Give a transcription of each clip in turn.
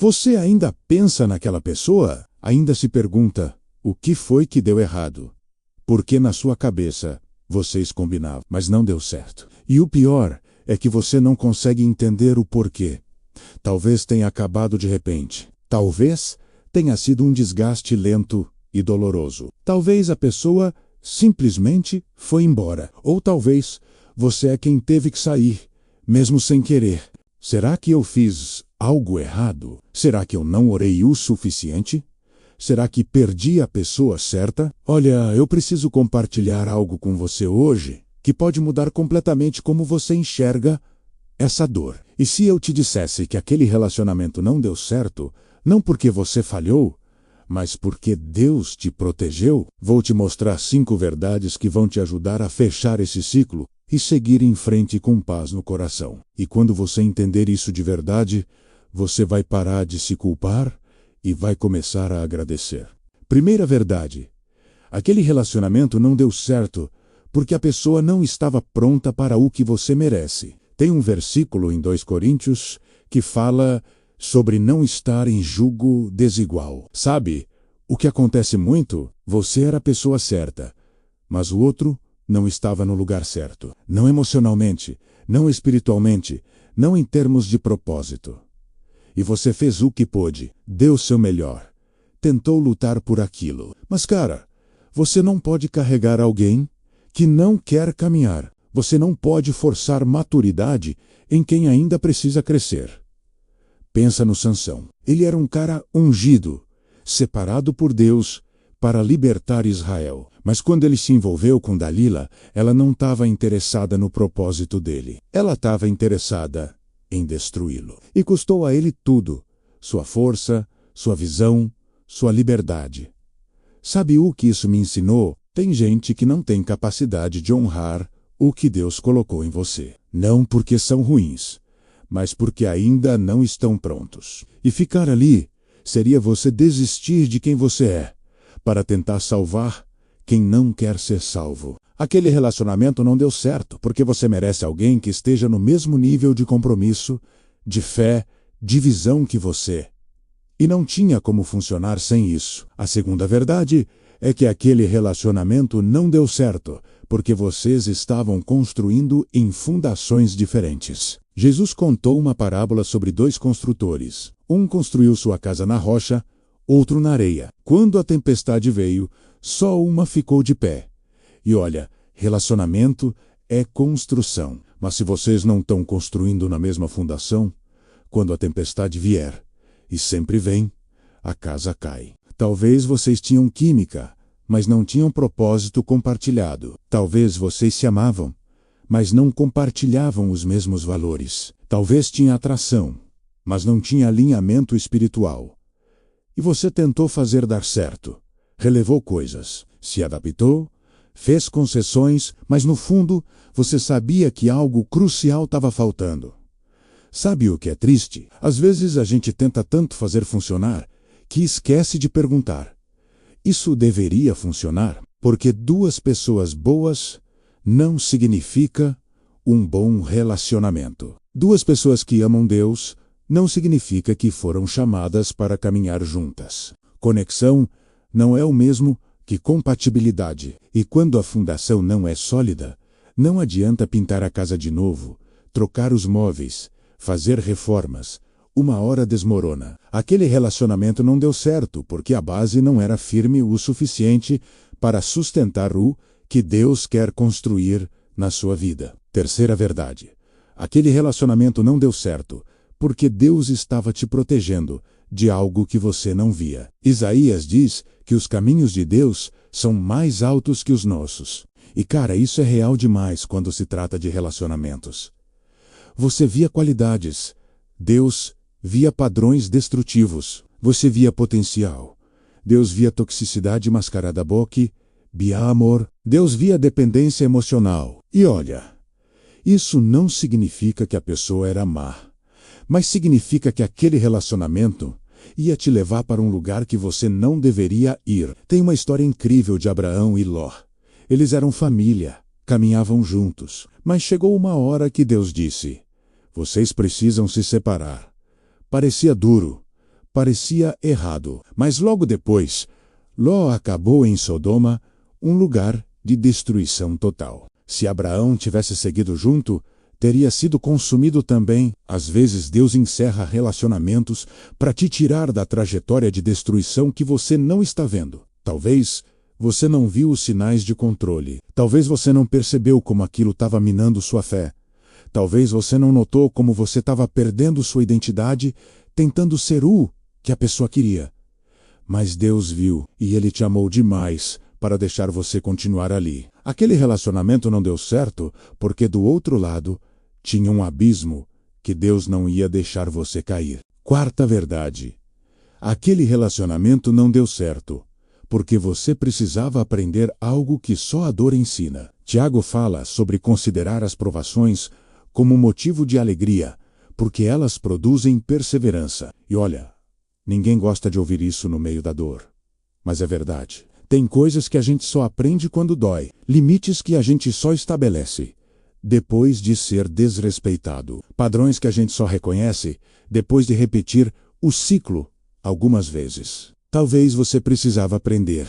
Você ainda pensa naquela pessoa? Ainda se pergunta, o que foi que deu errado? Porque na sua cabeça, vocês combinavam, mas não deu certo. E o pior é que você não consegue entender o porquê. Talvez tenha acabado de repente. Talvez tenha sido um desgaste lento e doloroso. Talvez a pessoa simplesmente foi embora. Ou talvez você é quem teve que sair, mesmo sem querer. Será que eu fiz algo errado? Será que eu não orei o suficiente? Será que perdi a pessoa certa? Olha, eu preciso compartilhar algo com você hoje que pode mudar completamente como você enxerga essa dor. E se eu te dissesse que aquele relacionamento não deu certo, não porque você falhou, mas porque Deus te protegeu, vou te mostrar 5 verdades que vão te ajudar a fechar esse ciclo e seguir em frente com paz no coração. E quando você entender isso de verdade, você vai parar de se culpar e vai começar a agradecer. Primeira verdade: aquele relacionamento não deu certo porque a pessoa não estava pronta para o que você merece. Tem um versículo em 2 Coríntios que fala sobre não estar em jugo desigual. Sabe, o que acontece muito? Você era a pessoa certa, mas o outro não estava no lugar certo. Não emocionalmente, não espiritualmente, não em termos de propósito. E você fez o que pôde, deu o seu melhor, tentou lutar por aquilo. Mas cara, você não pode carregar alguém que não quer caminhar. Você não pode forçar maturidade em quem ainda precisa crescer. Pensa no Sansão. Ele era um cara ungido, separado por Deus para libertar Israel. Mas quando ele se envolveu com Dalila, ela não estava interessada no propósito dele. Ela estava interessada em destruí-lo. E custou a ele tudo: sua força, sua visão, sua liberdade. Sabe o que isso me ensinou? Tem gente que não tem capacidade de honrar o que Deus colocou em você. Não porque são ruins, mas porque ainda não estão prontos. E ficar ali seria você desistir de quem você é, para tentar salvar quem não quer ser salvo. Aquele relacionamento não deu certo, porque você merece alguém que esteja no mesmo nível de compromisso, de fé, de visão que você. E não tinha como funcionar sem isso. A segunda verdade é que aquele relacionamento não deu certo, porque vocês estavam construindo em fundações diferentes. Jesus contou uma parábola sobre 2 construtores. Um construiu sua casa na rocha, outro na areia. Quando a tempestade veio, só uma ficou de pé. E olha, relacionamento é construção. Mas se vocês não estão construindo na mesma fundação, quando a tempestade vier, e sempre vem, a casa cai. Talvez vocês tinham química, mas não tinham propósito compartilhado. Talvez vocês se amavam, mas não compartilhavam os mesmos valores. Talvez tinha atração, mas não tinha alinhamento espiritual. E você tentou fazer dar certo. Relevou coisas, se adaptou, fez concessões, mas no fundo você sabia que algo crucial estava faltando. Sabe o que é triste? Às vezes a gente tenta tanto fazer funcionar que esquece de perguntar: isso deveria funcionar? Porque 2 pessoas boas não significa um bom relacionamento. 2 pessoas que amam Deus não significa que foram chamadas para caminhar juntas. Conexão não é o mesmo que compatibilidade. E quando a fundação não é sólida, não adianta pintar a casa de novo, trocar os móveis, fazer reformas. Uma hora desmorona. Aquele relacionamento não deu certo porque a base não era firme o suficiente para sustentar o que Deus quer construir na sua vida. Terceira verdade: aquele relacionamento não deu certo porque Deus estava te protegendo de algo que você não via. Isaías diz que os caminhos de Deus são mais altos que os nossos. E cara, isso é real demais quando se trata de relacionamentos. Você via qualidades, Deus via padrões destrutivos. Você via potencial, Deus via toxicidade mascarada boque, via amor. Deus via dependência emocional. E olha, isso não significa que a pessoa era má, mas significa que aquele relacionamento ia te levar para um lugar que você não deveria ir. Tem uma história incrível de Abraão e Ló. Eles eram família, caminhavam juntos, mas chegou uma hora que Deus disse: vocês precisam se separar. Parecia duro, parecia errado. Mas logo depois, Ló acabou em Sodoma, um lugar de destruição total. Se Abraão tivesse seguido junto, teria sido consumido também. Às vezes Deus encerra relacionamentos para te tirar da trajetória de destruição que você não está vendo. Talvez você não viu os sinais de controle. Talvez você não percebeu como aquilo estava minando sua fé. Talvez você não notou como você estava perdendo sua identidade, tentando ser o que a pessoa queria. Mas Deus viu e Ele te amou demais para deixar você continuar ali. Aquele relacionamento não deu certo porque do outro lado tinha um abismo que Deus não ia deixar você cair. Quarta verdade: aquele relacionamento não deu certo porque você precisava aprender algo que só a dor ensina. Tiago fala sobre considerar as provações como motivo de alegria, porque elas produzem perseverança. E olha, ninguém gosta de ouvir isso no meio da dor. Mas é verdade. Tem coisas que a gente só aprende quando dói, limites que a gente só estabelece depois de ser desrespeitado, padrões que a gente só reconhece depois de repetir o ciclo algumas vezes. Talvez você precisava aprender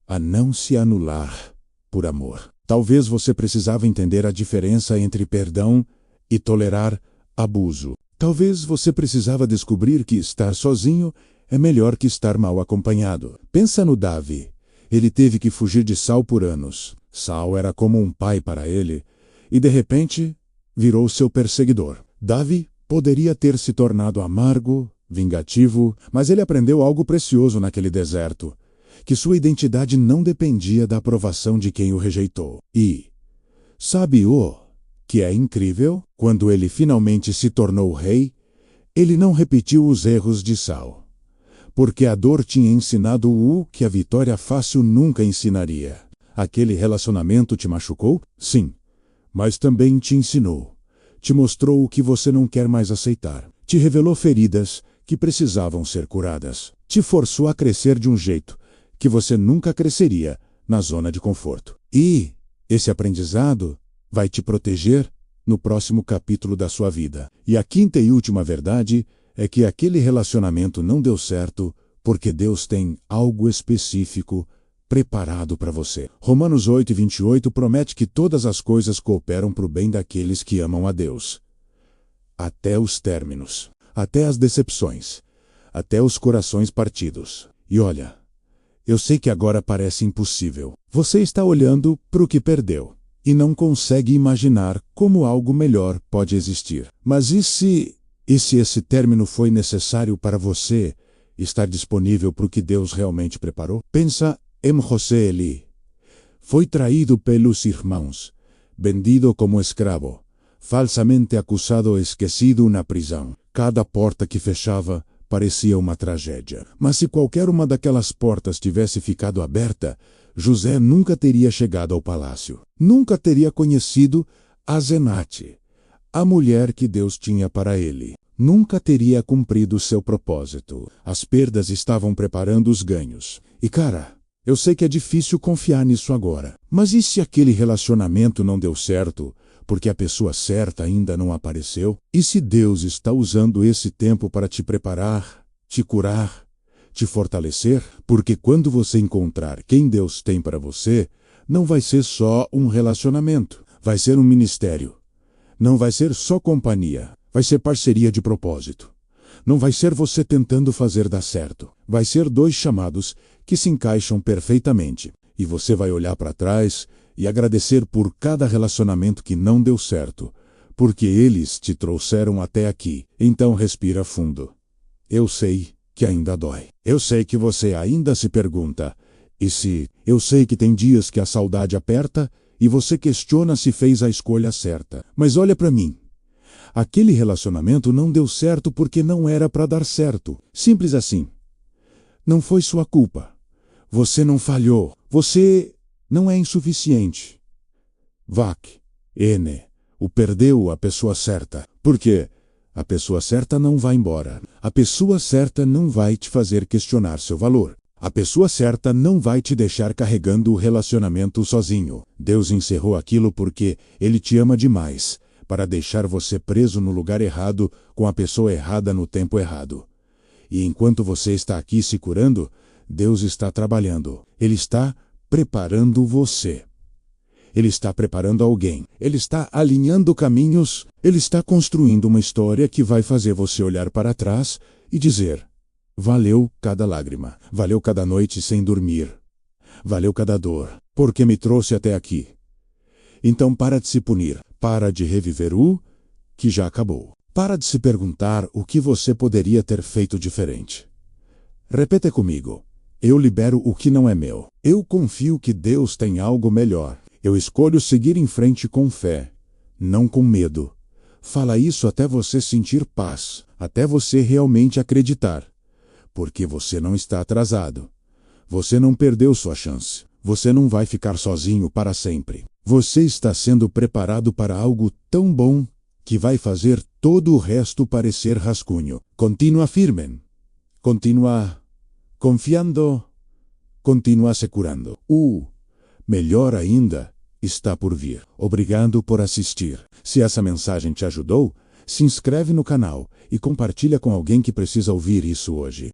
a não se anular por amor. Talvez você precisava entender a diferença entre perdão e tolerar abuso. Talvez você precisava descobrir que estar sozinho é melhor que estar mal acompanhado. Pensa no Davi. Ele teve que fugir de Saul por anos. Saul era como um pai para ele e, de repente, virou seu perseguidor. Davi poderia ter se tornado amargo, vingativo, mas ele aprendeu algo precioso naquele deserto: que sua identidade não dependia da aprovação de quem o rejeitou. E, sabe o que é incrível? Quando ele finalmente se tornou rei, ele não repetiu os erros de Saul, porque a dor tinha ensinado o que a vitória fácil nunca ensinaria. Aquele relacionamento te machucou? Sim, mas também te ensinou. Te mostrou o que você não quer mais aceitar. Te revelou feridas que precisavam ser curadas. Te forçou a crescer de um jeito que você nunca cresceria na zona de conforto. E esse aprendizado vai te proteger no próximo capítulo da sua vida. E a quinta e última verdade é que aquele relacionamento não deu certo porque Deus tem algo específico preparado para você. Romanos 8:28 promete que todas as coisas cooperam para o bem daqueles que amam a Deus. Até os términos, até as decepções, até os corações partidos. E olha, eu sei que agora parece impossível. Você está olhando para o que perdeu e não consegue imaginar como algo melhor pode existir. Mas e se esse término foi necessário para você estar disponível para o que Deus realmente preparou? Pensa em José Eli. Foi traído pelos irmãos, vendido como escravo, falsamente acusado e esquecido na prisão. Cada porta que fechava parecia uma tragédia. Mas se qualquer uma daquelas portas tivesse ficado aberta, José nunca teria chegado ao palácio. Nunca teria conhecido a Zenate, a mulher que Deus tinha para ele. Nunca teria cumprido seu propósito. As perdas estavam preparando os ganhos. E cara, eu sei que é difícil confiar nisso agora. Mas e se aquele relacionamento não deu certo porque a pessoa certa ainda não apareceu? E se Deus está usando esse tempo para te preparar, te curar, te fortalecer? Porque quando você encontrar quem Deus tem para você, não vai ser só um relacionamento, vai ser um ministério. Não vai ser só companhia, vai ser parceria de propósito. Não vai ser você tentando fazer dar certo. Vai ser dois chamados que se encaixam perfeitamente. E você vai olhar para trás e agradecer por cada relacionamento que não deu certo, porque eles te trouxeram até aqui. Então respira fundo. Eu sei que ainda dói. Eu sei que você ainda se pergunta, e se? Eu sei que tem dias que a saudade aperta e você questiona se fez a escolha certa. Mas olha para mim. Aquele relacionamento não deu certo porque não era para dar certo. Simples assim. Não foi sua culpa. Você não falhou. Você não é insuficiente. Vac, N, o perdeu a pessoa certa. Por quê? A pessoa certa não vai embora. A pessoa certa não vai te fazer questionar seu valor. A pessoa certa não vai te deixar carregando o relacionamento sozinho. Deus encerrou aquilo porque Ele te ama demais para deixar você preso no lugar errado com a pessoa errada no tempo errado. E enquanto você está aqui se curando, Deus está trabalhando. Ele está preparando você. Ele está preparando alguém. Ele está alinhando caminhos. Ele está construindo uma história que vai fazer você olhar para trás e dizer: valeu cada lágrima. Valeu cada noite sem dormir. Valeu cada dor, porque me trouxe até aqui. Então para de se punir. Para de reviver o que já acabou. Para de se perguntar o que você poderia ter feito diferente. Repete comigo. Eu libero o que não é meu. Eu confio que Deus tem algo melhor. Eu escolho seguir em frente com fé, não com medo. Fala isso até você sentir paz, até você realmente acreditar. Porque você não está atrasado. Você não perdeu sua chance. Você não vai ficar sozinho para sempre. Você está sendo preparado para algo tão bom que vai fazer todo o resto parecer rascunho. Continua firme. Continua confiando. Continua se curando. Melhor ainda está por vir. Obrigado por assistir. Se essa mensagem te ajudou, se inscreve no canal e compartilha com alguém que precisa ouvir isso hoje.